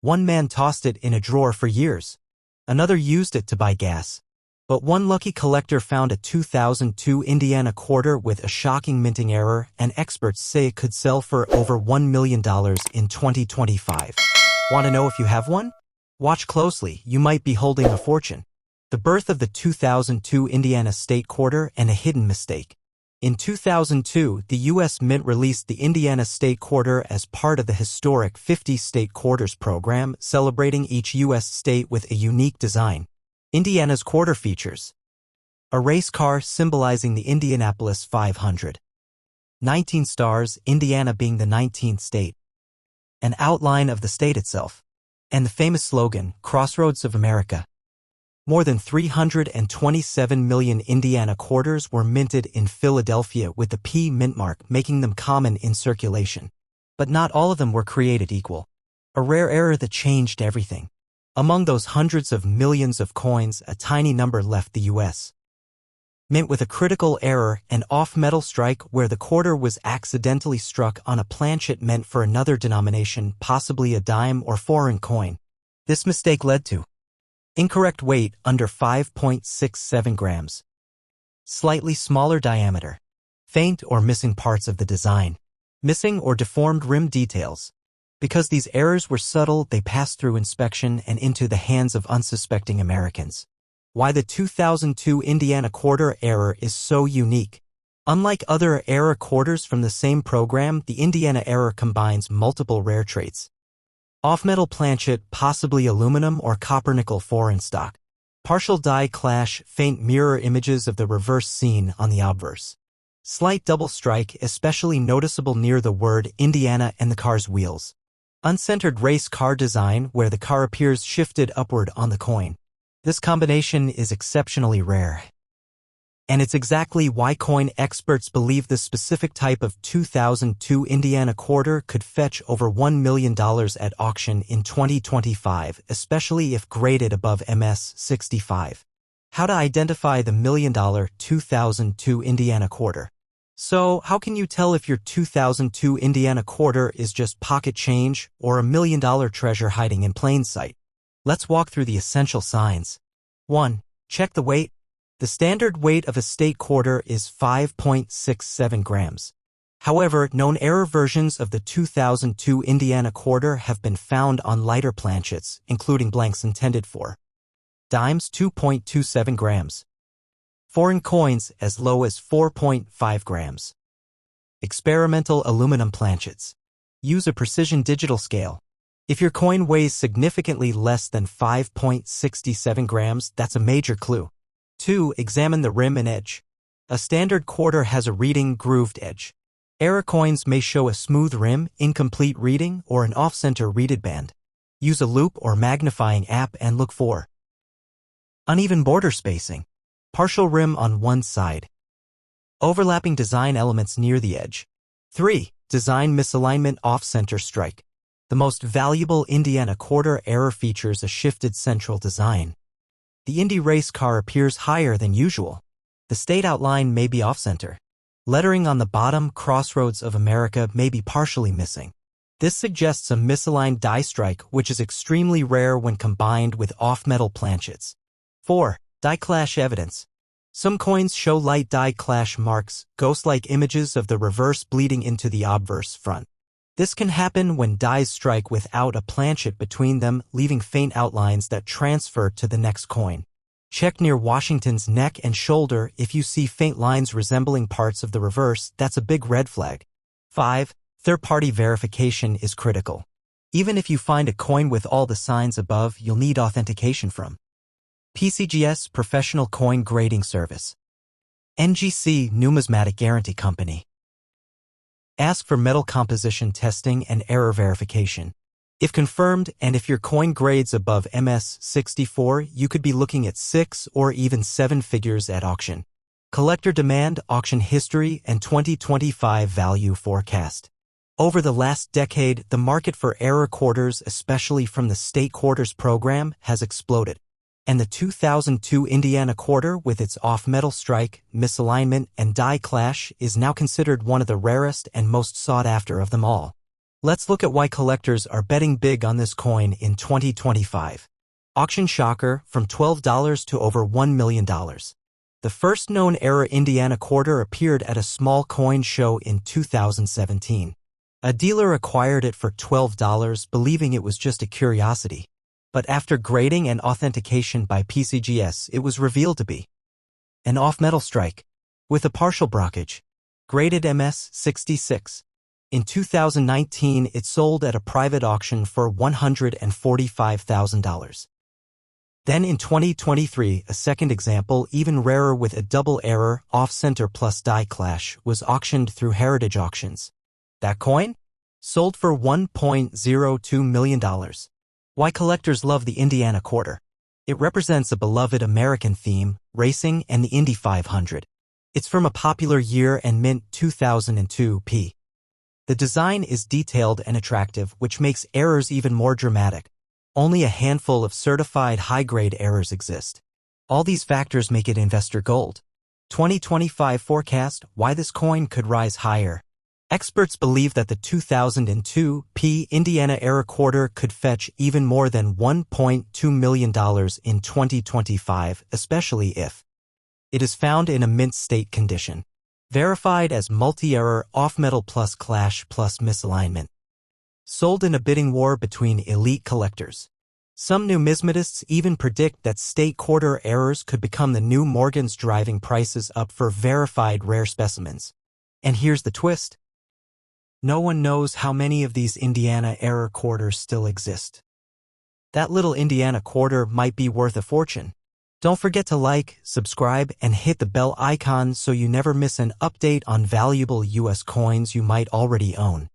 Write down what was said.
One man tossed it in a drawer for years. Another used it to buy gas. But one lucky collector found a 2002 Indiana quarter with a shocking minting error, and experts say it could sell for over $1 million in 2025. Want to know if you have one? Watch closely, you might be holding a fortune. The birth of the 2002 Indiana State Quarter and a hidden mistake. In 2002, the U.S. Mint released the Indiana State Quarter as part of the historic 50 State Quarters program, celebrating each U.S. state with a unique design. Indiana's quarter features a race car symbolizing the Indianapolis 500, 19 stars, Indiana being the 19th state, an outline of the state itself, and the famous slogan, Crossroads of America. More than 327 million Indiana quarters were minted in Philadelphia with the P mint mark, making them common in circulation. But not all of them were created equal. A rare error that changed everything. Among those hundreds of millions of coins, a tiny number left the U.S. Mint with a critical error, an off-metal strike where the quarter was accidentally struck on a planchet meant for another denomination, possibly a dime or foreign coin. This mistake led to incorrect weight, under 5.67 grams. Slightly smaller diameter. Faint or missing parts of the design. Missing or deformed rim details. Because these errors were subtle, they passed through inspection and into the hands of unsuspecting Americans. Why the 2002 Indiana quarter error is so unique. Unlike other error quarters from the same program, the Indiana error combines multiple rare traits. Off-metal planchet, possibly aluminum or copper-nickel foreign stock. Partial die clash, faint mirror images of the reverse seen on the obverse. Slight double strike, especially noticeable near the word Indiana and the car's wheels. Uncentered race car design where the car appears shifted upward on the coin. This combination is exceptionally rare. And it's exactly why coin experts believe this specific type of 2002 Indiana quarter could fetch over $1 million at auction in 2025, especially if graded above MS-65. How to identify the $1 million 2002 Indiana quarter. So, how can you tell if your 2002 Indiana quarter is just pocket change or a $1 million treasure hiding in plain sight? Let's walk through the essential signs. 1. Check the weight. The standard weight of a state quarter is 5.67 grams. However, known error versions of the 2002 Indiana quarter have been found on lighter planchets, including blanks intended for dimes 2.27 grams. Foreign coins as low as 4.5 grams. Experimental aluminum planchets. Use a precision digital scale. If your coin weighs significantly less than 5.67 grams, that's a major clue. 2. Examine the rim and edge. A standard quarter has a reading grooved edge. Error coins may show a smooth rim, incomplete reading, or an off-center reeded band. Use a loupe or magnifying app and look for uneven border spacing. Partial rim on one side. Overlapping design elements near the edge. 3. Design misalignment off-center strike. The most valuable Indiana quarter error features a shifted central design. The Indy race car appears higher than usual. The state outline may be off-center. Lettering on the bottom, Crossroads of America, may be partially missing. This suggests a misaligned die strike, which is extremely rare when combined with off-metal planchets. 4. Die clash evidence. Some coins show light die clash marks, ghost-like images of the reverse bleeding into the obverse front. This can happen when dies strike without a planchet between them, leaving faint outlines that transfer to the next coin. Check near Washington's neck and shoulder. If you see faint lines resembling parts of the reverse, that's a big red flag. 5. Third-party verification is critical. Even if you find a coin with all the signs above, you'll need authentication from PCGS Professional Coin Grading Service. NGC Numismatic Guarantee Company. Ask for metal composition testing and error verification. If confirmed, and if your coin grades above MS-64, you could be looking at 6 or even 7 figures at auction. Collector demand, auction history, and 2025 value forecast. Over the last decade, the market for error quarters, especially from the State Quarters program, has exploded. And the 2002 Indiana quarter, with its off-metal strike, misalignment, and die clash, is now considered one of the rarest and most sought after of them all. Let's look at why collectors are betting big on this coin in 2025. Auction shocker from $12 to over $1 million. The first known era Indiana quarter appeared at a small coin show in 2017. A dealer acquired it for $12, believing it was just a curiosity. But after grading and authentication by PCGS, it was revealed to be an off-metal strike with a partial brockage, graded MS66. In 2019, it sold at a private auction for $145,000. Then in 2023, a second example, even rarer with a double error, off-center plus die clash, was auctioned through Heritage Auctions. That coin? Sold for $1.02 million. Why collectors love the Indiana quarter? It represents a beloved American theme, racing and the Indy 500. It's from a popular year and mint 2002 P. The design is detailed and attractive, which makes errors even more dramatic. Only a handful of certified high-grade errors exist. All these factors make it investor gold. 2025 forecast, why this coin could rise higher. Experts believe that the 2002 P Indiana era quarter could fetch even more than $1.2 million in 2025, especially if it is found in a mint state condition. Verified as multi-error, off-metal plus clash plus misalignment. Sold in a bidding war between elite collectors. Some numismatists even predict that state quarter errors could become the new Morgans, driving prices up for verified rare specimens. And here's the twist. No one knows how many of these Indiana error quarters still exist. That little Indiana quarter might be worth a fortune. Don't forget to like, subscribe, and hit the bell icon so you never miss an update on valuable US coins you might already own.